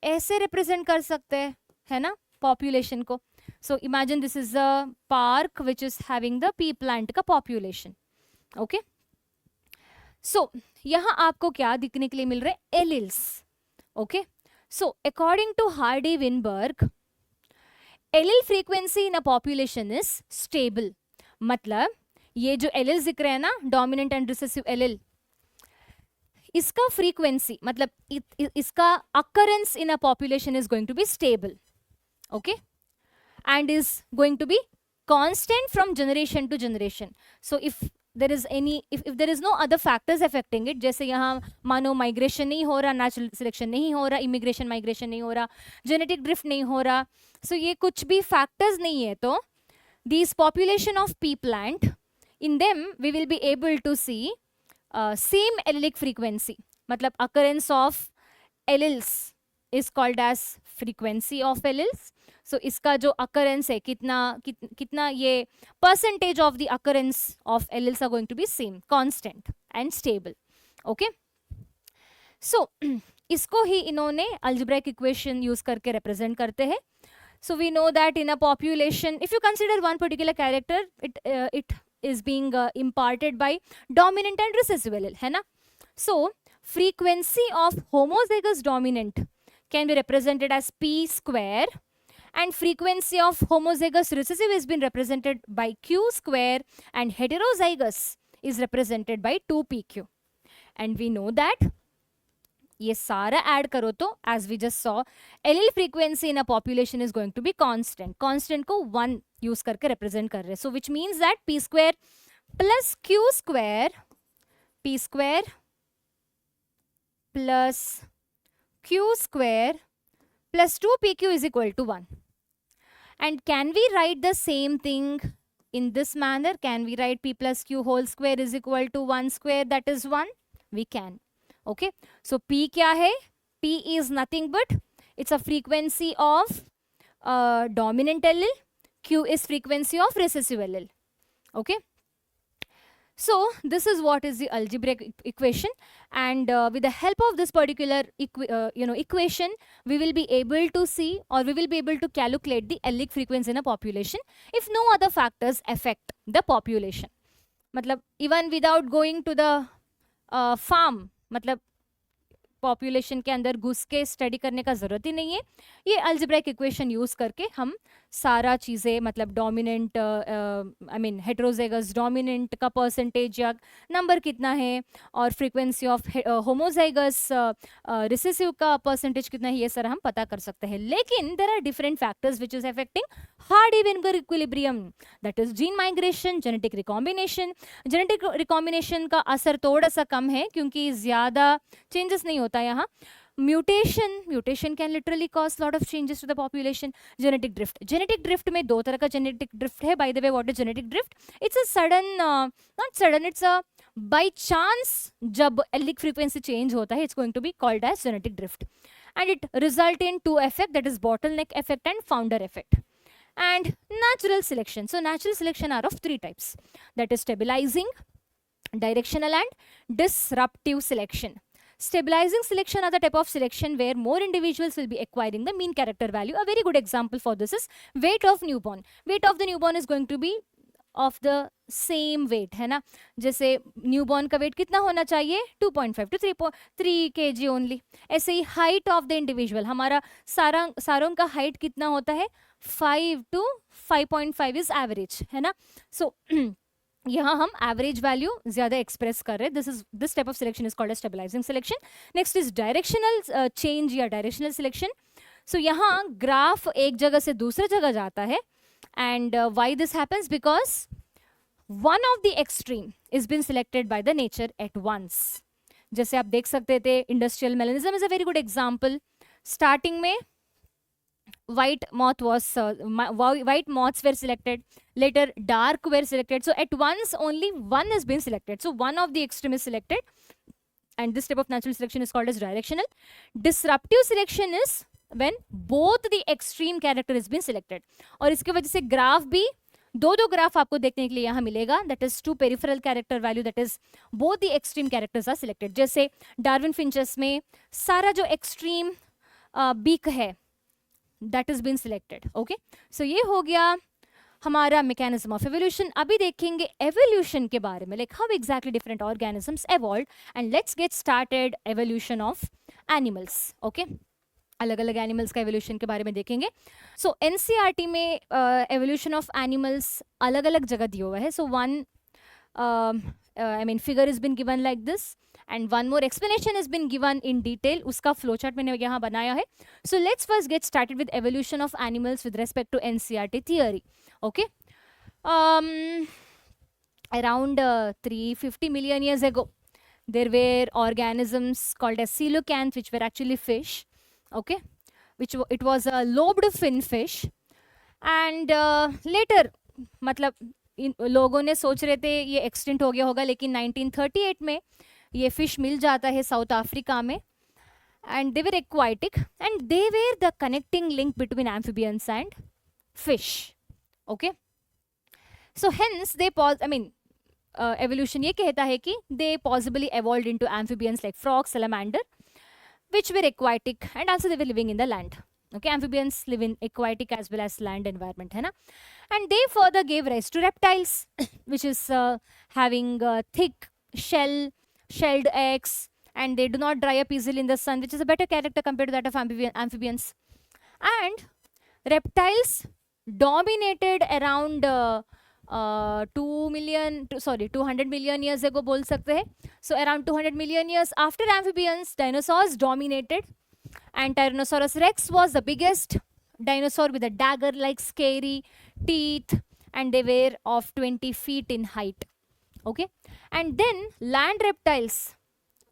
Speaker 1: ऐसे represent कर सकते हैं, है ना, population को. So imagine this is a park which is having the pea plant का population, okay? So यहाँ आपको क्या दिखने के लिए मिल रहे हैं, alleles, okay? So according to Hardy-Weinberg, allele frequency in a population is stable. मतलब ये जो alleles दिख रहे हैं ना, dominant and recessive allele, इसका frequency मतलब इसका occurrence in a population is going to be stable, okay, and is going to be constant from generation to generation. So if there is any, if there is no other factors affecting it, जैसे यहाँ मानो migration नहीं हो रहा, natural selection नहीं हो रहा, immigration migration नहीं हो रहा, genetic drift नहीं हो रहा, so ये कुछ भी factors नहीं है, तो these population of pea plant, in them we will be able to see same allelic frequency. मतलब occurrence of alleles is called as frequency of alleles. So इसका जो occurrence है कितना ये percentage of the occurrence of alleles are going to be same, constant and stable. Okay. So इसको ही इन्होंने algebraic equation use करके represent करते हैं. So we know that in a population, if you consider one particular character, it is being imparted by dominant and recessive allele, है ना? So frequency of homozygous dominant can be represented as p square, and frequency of homozygous recessive has been represented by q square, and heterozygous is represented by 2pq. And we know that ये सारा add करो तो as we just saw allele frequency in a population is going to be constant. Constant को 1 use करके represent कर रहे हैं. So which means that p square plus q square, p square plus q square plus 2pq is equal to 1. And can we write the same thing in this manner? Can we write p plus q whole square is equal to 1 square, that is 1? We can. Okay. So p kya hai? P is nothing but it's a frequency of dominant allele. Q is frequency of recessive allele. Okay. So this is what is the algebraic equation, and with the help of this particular equation, we will be able to see, or we will be able to calculate the allic frequency in a population if no other factors affect the population. मतलब even without going to the farm, मतलब population के अंदर घुस के study करने का ज़रूरत ही नहीं है. ये अल्जेब्राइक इक्वेशन यूज़ करके हम सारा चीज़ें, मतलब डोमिनेंट आई मीन हेट्रोजेगस डोमिनेंट का परसेंटेज या नंबर कितना है, और फ्रीक्वेंसी ऑफ होमोजाइगस रिसेसिव का परसेंटेज कितना है, ये सारा हम पता कर सकते हैं. लेकिन there are different factors which is affecting Hardy Weinberg equilibrium, that is gene migration, genetic recombination. Genetic recombination का असर थोड़ा सा कम है क्योंकि ज़्यादा चेंजेस नहीं होता यहाँ. Mutation can literally cause lot of changes to the population. Genetic drift में दो तरह का जेनेटिक ड्रिफ्ट है. By the way, what is genetic drift? It's a sudden, not sudden, it's a by chance जब allelic frequency change होता है, it's going to be called as genetic drift, and it result in 2 effect, that is bottleneck effect and founder effect. And natural selection. So natural selection are of 3 types, that is stabilizing, directional and disruptive selection. Stabilizing selection are the type of selection where more individuals will be acquiring the mean character value. A very good example for this is weight of newborn. Weight of the newborn is going to be of the same weight, है ना. जैसे newborn का wait कितना होना चाहिए? 2.5 to 3 kg only. ऐसे ही height of the individual, हमारा सारों का हाइट कितना होता है? 5 to 5.5 इज एवरेज, है ना. सो यहाँ हम एवरेज वैल्यू ज्यादा एक्सप्रेस कर रहे हैं. This type of selection is called as stabilizing selection. Next is directional change या डायरेक्शनल सिलेक्शन. सो यहाँ ग्राफ एक जगह से दूसरे जगह जाता है, and why this happens? Because one of the extreme is been selected by the nature at once. जैसे आप देख सकते थे, industrial melanism is a very good example. Starting में white moths were selected, later dark were selected. So at once only one has been selected. So one of the extreme is selected, and this type of natural selection is called as directional. Disruptive selection is when both the extreme character has been selected. और इसके वजह से graph भी दो graph आपको देखने के लिए यहाँ मिलेगा. That is 2 peripheral character value, that is both the extreme characters are selected. जैसे डार्विन फिंचेस में सारा जो एक्सट्रीम बीक है, that is been selected. Okay, so ये हो गया हमारा मैकेनिज्म ऑफ एवोल्यूशन. अभी देखेंगे एवोल्यूशन के बारे में, like how exactly different organisms evolved. And let's get started evolution of animals. Okay, अलग अलग एनिमल्स का एवोल्यूशन के बारे में देखेंगे. सो एनसीईआरटी में एवोल्यूशन ऑफ एनिमल्स अलग अलग जगह दिया हुआ है. So one I mean figure is been given like this, and one more explanation is been given in detail. उसका फ्लो चार्ट मैंने यहाँ बनाया है. So let's first get started with evolution of animals with respect to NCERT theory. Okay, around 350 million years ago, there were organisms called as coelacanth, which were actually fish. Okay, it was a lobed fin fish, and later मतलब लोगों ने सोच रहे थे ये extinct हो गया होगा, लेकिन 1938 में ये फिश मिल जाता है साउथ अफ्रीका में, and they were aquatic, and they were the connecting link between amphibians and fish. Okay, so hence they evolution ये कहता है कि they possibly evolved into amphibians like frogs, salamander, which were aquatic, and also they were living in the land. Okay, amphibians live in aquatic as well as land environment, है ना. And they further gave rise to reptiles, which is having thick shelled eggs, and they do not dry up easily in the sun, which is a better character compared to that of amphibians. And reptiles dominated around 2 million, sorry 200 million years ago बोल सकते हैं. So around 200 million years after amphibians, dinosaurs dominated, and Tyrannosaurus rex was the biggest dinosaur with a dagger-like scary teeth, and they were of 20 feet in height. Okay, and then land reptiles,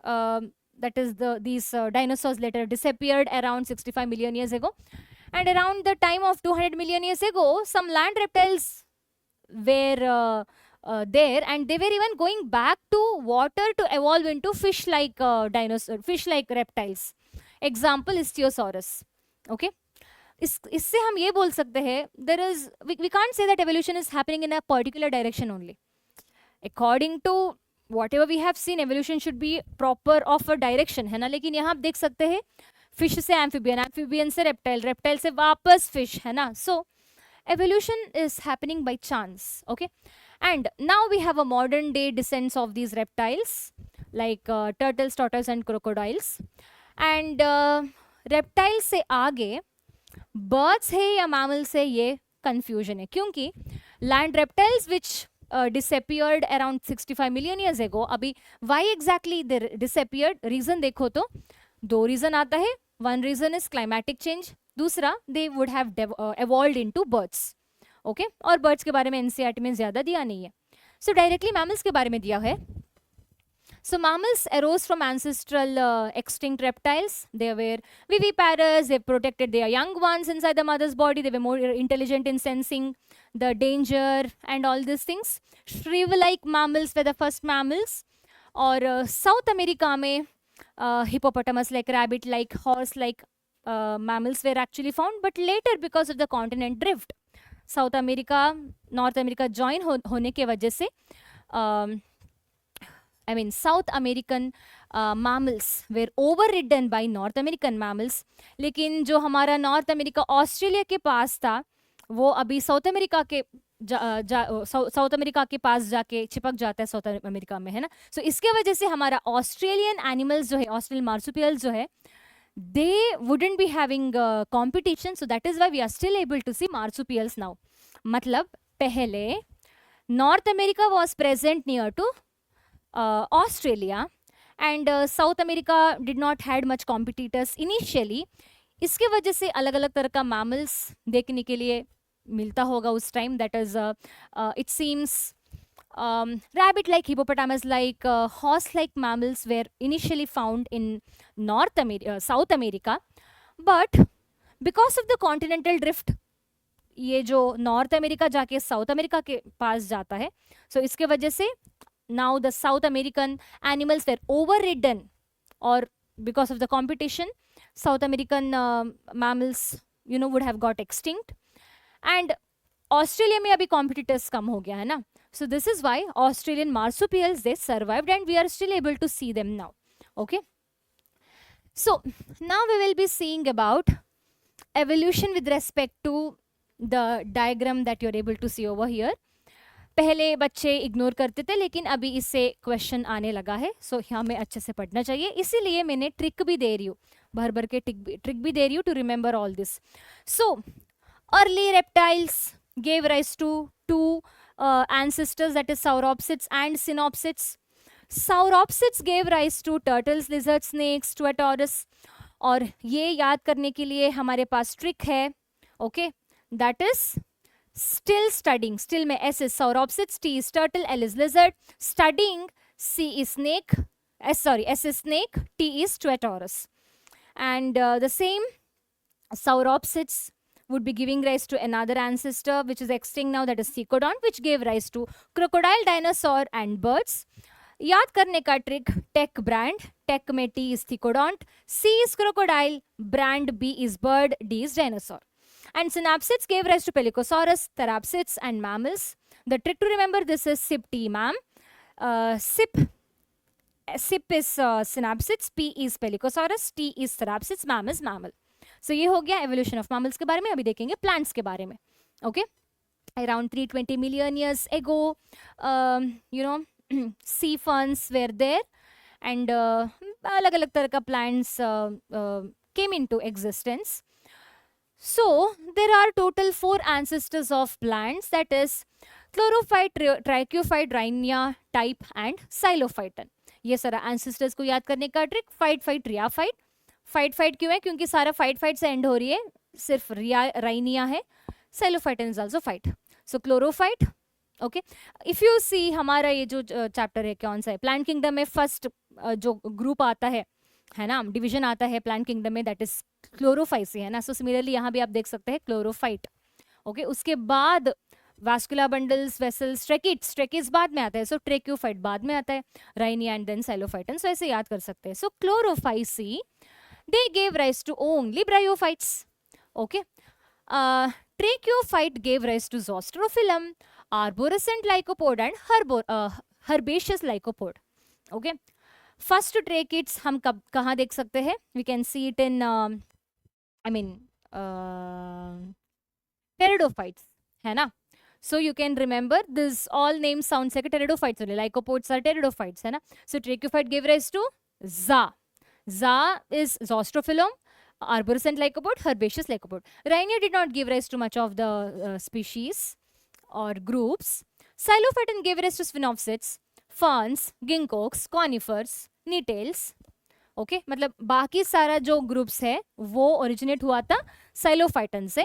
Speaker 1: that is these dinosaurs later disappeared around 65 million years ago, and around the time of 200 million years ago, some land reptiles were there, and they were even going back to water to evolve into fish-like fish-like reptiles. Example Ichthyosaurus. Okay, इससे हम ये बोल सकते हैं, there is we can't say that evolution is happening in a particular direction only. According to whatever we have seen, evolution should be proper of a direction, है ना. लेकिन यहाँ आप देख सकते हैं फिश से एम्फीबियन, एम्फीबियन से रेप्टाइल, रेप्टाइल से वापस फिश, है ना. सो evolution is happening by chance. Okay, and now we have a modern day descents of these reptiles like turtles, tortoises and crocodiles. And reptiles से आगे birds है या mammals है, ये confusion है, क्योंकि land reptiles which disappeared around 65 million years ago, अभी why exactly they disappeared, reason देखो तो 2 reason आता है. One reason is climatic change, दूसरा they would have evolved into birds. Okay, और birds के बारे में NCERT में ज़्यादा दिया नहीं है. So directly mammals के बारे में दिया है. So mammals arose from ancestral extinct reptiles. They were viviparous. They protected their young ones inside the mother's body. They were more intelligent in sensing the danger and all these things. Shrew-like mammals were the first mammals. और South America में hippopotamus-like, rabbit-like, horse-like mammals were actually found. But later, because of the continent drift, South America, North America join होने के वजह से I mean, South American mammals were overridden by North American mammals. लेकिन जो हमारा north America Australia के पास था, वो अभी साउथ अमेरिका के साउथ अमेरिका के पास जाके चिपक जाता है साउथ अमेरिका में, है ना. सो इसके वजह से हमारा ऑस्ट्रेलियन एनिमल्स जो है, ऑस्ट्रेलियन मार्सुपियल्स जो है, they wouldn't be having competition. So that is why we are still able to see marsupials now. मतलब पहले North America was present near to Australia, and South America did not had much competitors initially. इसके वजह से अलग अलग तरह का mammals देखने के लिए मिलता होगा उस time. That is it seems rabbit like, hippopotamus like, horse like mammals were initially found in South America, but because of the continental drift, ये जो नॉर्थ अमेरिका जाके साउथ अमेरिका के पास जाता है, so इसके वजह से now the South American animals were overridden, or because of the competition, South American mammals, you know, would have got extinct. And Australia में अभी competitors कम हो गया है ना. So this is why Australian marsupials, they survived, and we are still able to see them now. Okay. So now we will be seeing about evolution with respect to the diagram that you're able to see over here. पहले बच्चे ignore करते थे, लेकिन अभी इससे question आने लगा है. सो हमें अच्छे से पढ़ना चाहिए, इसीलिए मैंने ट्रिक भी दे रही हूँ, भर भर के ट्रिक भी दे रही हूँ to remember all this. So early reptiles gave rise to two ancestors, that is sauropsids and synopsids. Sauropsids gave rise to turtles, lizards, snakes, Tuatodus. और ये याद करने के लिए हमारे पास ट्रिक है. Okay, that is still studying. Still में S is sauropsids, T is turtle, L is lizard. Studying, C is snake, S is snake, T is Tuatodus. And the same sauropsids would be giving rise to another ancestor which is extinct now, that is Cecodont, which gave rise to crocodile, dinosaur and birds. याद करने का trick, tech brand, take में T is Cecodont, C is crocodile, brand B is bird, D is dinosaur. And synapsids gave rise to Pelycosaurus, therapsids and mammals. The trick to remember this is SIP T mam. SIP is synapsids, P is Pelycosaurus, T is therapsids, mam is mammal. So ये हो गया evolution of mammals के बारे में. अभी देखेंगे plants के बारे में. Okay, around 320 million years ago, you know, sea ferns were there, and अलग अलग तरह का plants came into existence. So there are total 4 ancestors of plants, that is chlorophyte, tracheophyte, Rhynia type and psilophyton. ये सारा ancestors को याद करने का ट्रिक। फाइट फाइट रिया फाइट, फाइट फाइट क्यों है? क्योंकि सारा फाइट फाइट से एंड हो रही है, सिर्फ रिया राइनिया है। Psilophyton is also phyte. So chlorophyte. Okay, if you see हमारा ये जो चैप्टर है कौन सा है, प्लांट किंगडम में फर्स्ट जो ग्रुप आता है ना, डिवीजन आता है प्लांट किंगडम में, दैट इज क्लोरोफाइसी, है ना। सो सिमिलरली यहाँ भी आप देख सकते हैं क्लोरोफाइट। ओके, उसके बाद वास्कुलर बंडल्स, वेसल्स, ट्रेकिट्स, ट्रेकिट्स बाद में आता है, सो ट्रेक्योफाइट बाद में आता है, राइनिया एंड देन साइलोफाइटन। सो ऐसे याद कर सकते हैं। सो Chlorophyceae, they gave rise to only bryophytes. Okay. Tracheophyte gave rise to Zostrophyllum, arborescent lycopod and herbaceous lycopod. Okay. First tracheids हम कहाँ देख सकते हैं? We can see it in pteridophytes, है ना. So you can remember this all names sounds like a pteridophytes only. Lycopods are pteridophytes, है ना. So tracheophyte gave rise to Za. Za is Zostrophyllum, arborescent lycopod, herbaceous lycopod. Rhinia did not give rise to much of the species or groups. Xylophyton gave rise to sphenopsids, ferns, ginkgos, conifers, nettles. Okay मतलब बाकी सारा जो groups है वो originate हुआ था साइलोफाइटन से.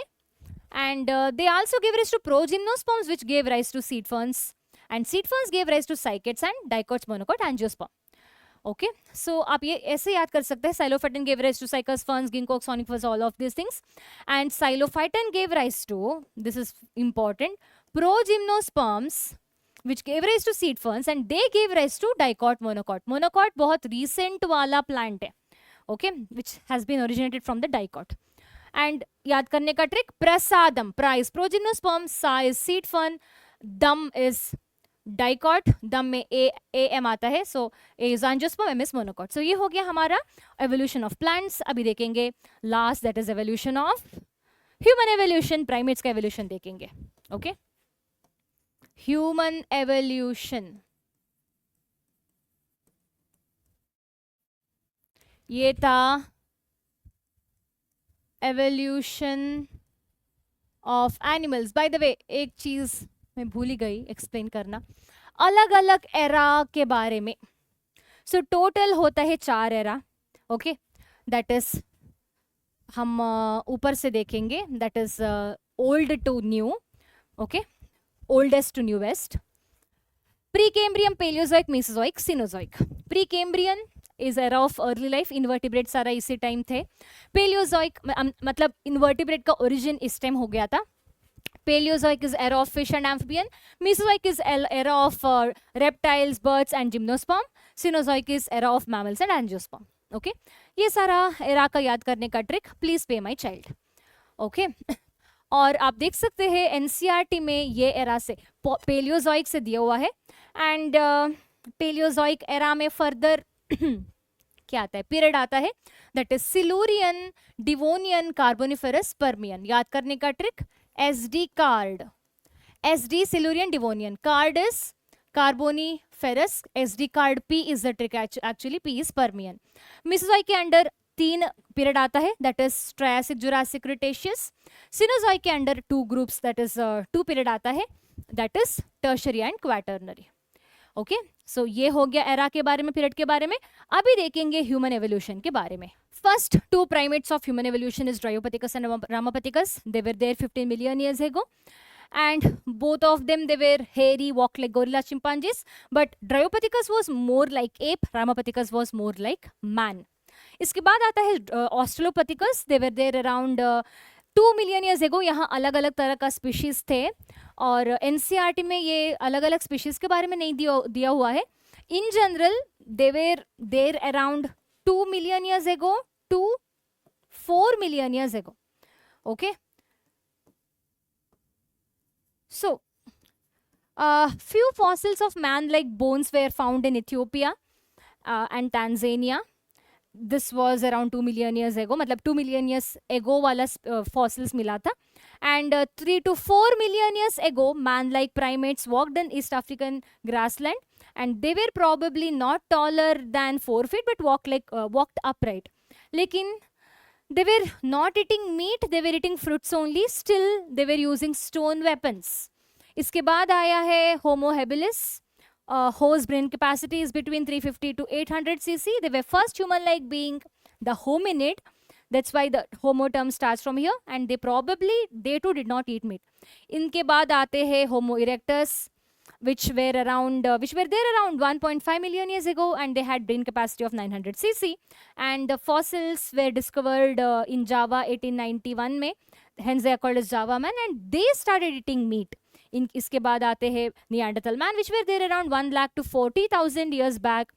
Speaker 1: And they also gave rise to progymnosperms, which gave rise to seed ferns, and seed ferns gave rise to cycads and dicots, monocots, angiosperm. Okay, so आप ये ऐसे याद कर सकते हैं. Xylophyton gave rise to cycas, ferns, ginkgos, conifers, all of these things. And Xylophyton gave rise to, this is important, progymnosperms, which gave rise to seed ferns, and they gave rise to dicot, monocot. Monocot बहुत recent वाला plant है. Okay, which has been originated from the dicot. And याद करने का trick, prasadam, pra is progymnosperm, sa is seed fern, dam is dicot, dam में a m आता है, so a is angiosperm, m is monocot. So ये हो गया हमारा evolution of plants. अभी देखेंगे last, that is evolution of human evolution. primates का evolution देखेंगे. Okay, human evolution. ये था evolution of animals. By the way, एक चीज मैं भूल ही गई एक्सप्लेन करना, अलग अलग एरा के बारे में. सो टोटल होता है 4 एरा. ओके, दैट इज हम ऊपर से देखेंगे, that is old to new. Okay, oldest to newest. Precambrian, Paleozoic, Mesozoic, Cenozoic. Precambrian is era of early life, invertebrate सारा इसी टाइम थे. पेलियोजोइक मतलब इन्वर्टिब्रेट का ओरिजिन इस टाइम हो गया था. Paleozoic is era of fish and amphibian. Mesozoic is era of reptiles, birds and gymnosperm. Cenozoic is era of mammals and angiosperm. Okay, ये सारा era का याद करने का trick, please pay my child. Okay, और आप देख सकते हैं एनसीईआरटी में ये एरा से पेलियोजोइक से दिया हुआ है. एंड पेलियोजोइक एरा में फर्दर क्या आता है, पीरियड आता है, that is Silurian, Devonian, Carboniferous, Permian. याद करने का trick, SD card, SD Silurian, Devonian. Card is Carboniferous, SD card. P is the trick, actually P is Permian. Mesozoic के अंडर 3 पीरियड आता है, that is Triassic, Jurassic, Cretaceous. Cenozoic के under 2 groups, that is 2 period आता है, that is Tertiary and Quaternary. Okay, so ये हो गया era के बारे में, पीरियड के बारे में. अभी देखेंगे ह्यूमन एवोल्यूशन के बारे में. First 2 primates of human evolution is Dryopithecus and Ramapithecus. They were there 15 million years ago, and both of them they were hairy, walk like gorilla, chimpanzees. But Dryopithecus was more like ape, Ramapithecus was more like man. इसके बाद आता है Australopithecus. They were there around 2 million years ago. यहाँ अलग अलग तरह का species थे, और एनसीईआरटी में ये अलग अलग स्पीशीज के बारे में नहीं दिया हुआ है. In general they were there around 2 million years ago to 4 million years ago. Okay, so few fossils of man like bones were found in Ethiopia and Tanzania. This was around 2 million years ago, मतलब 2 million years ago वाला fossils मिला था. And 3 to 4 million years ago, man-like primates walked in East African grassland, and they were probably not taller than 4 feet, but walked upright. लेकिन they were not eating meat, they were eating fruits only. Still, they were using stone weapons. इसके बाद आया है होमो habilis, whose brain capacity is between 350 to 800 cc. They were first human-like being, the hominid. That's why the homo term starts from here. And they too did not eat meat. इनके बाद आते हैं Homo erectus, which were there around 1.5 million years ago, and they had brain capacity of 900 cc. And the fossils were discovered in Java 1891 में. Hence they are called as Java man, and they started eating meat. इसके बाद आते हैं Neanderthal man, which were there around 1 lakh to 40,000 years back.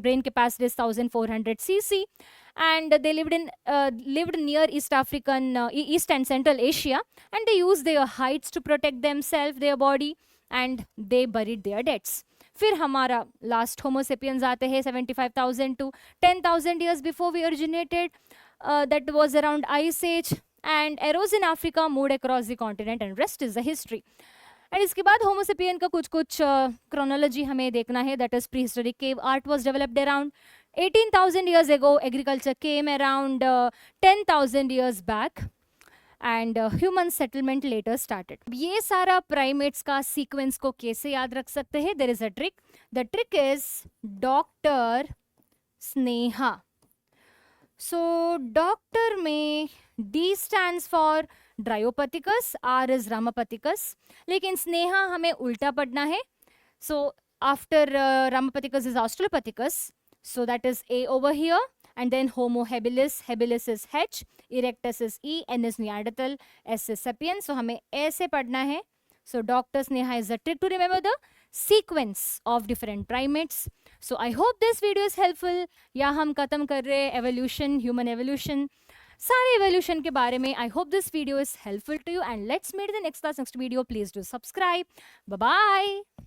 Speaker 1: Brain capacity is 1400 cc, and they lived near East and Central Asia, and they used their hides to protect themselves, their body, and they buried their deads. फिर हमारा last होमो sapiens आते हैं 75,000 to 10,000 years before we originated. That was around Ice Age, and arose in Africa, moved across the continent, and rest is the history. And इसके बाद Homo sapien का कुछ chronology हमें देखना है. That is pre historic cave art was developed around 18,000 years ago. Agriculture came around 10,000 years back, and human settlement later started. ये सारा primates का सीक्वेंस को कैसे याद रख सकते हैं? There is a trick. The trick is doctor Sneha. So doctor में D stands for Dryopithecus, R is Ramapithecus. लेकिन स्नेहा हमें उल्टा पढ़ना है. So after Ramapithecus is Australopithecus. So that is A over here. And then Homo habilis. Habilis is H. Erectus is E. N is Neanderthal. S is Sapien. So हमें A से पढ़ना है. So Dr. Sneha is a trick to remember the sequence of different primates. So I hope this video is helpful. या हम खत्म कर रहे हैं evolution, human evolution. सारे evolution के बारे में. I hope this video is helpful to you, and let's meet in the next class, next video. Please do subscribe. Bye bye.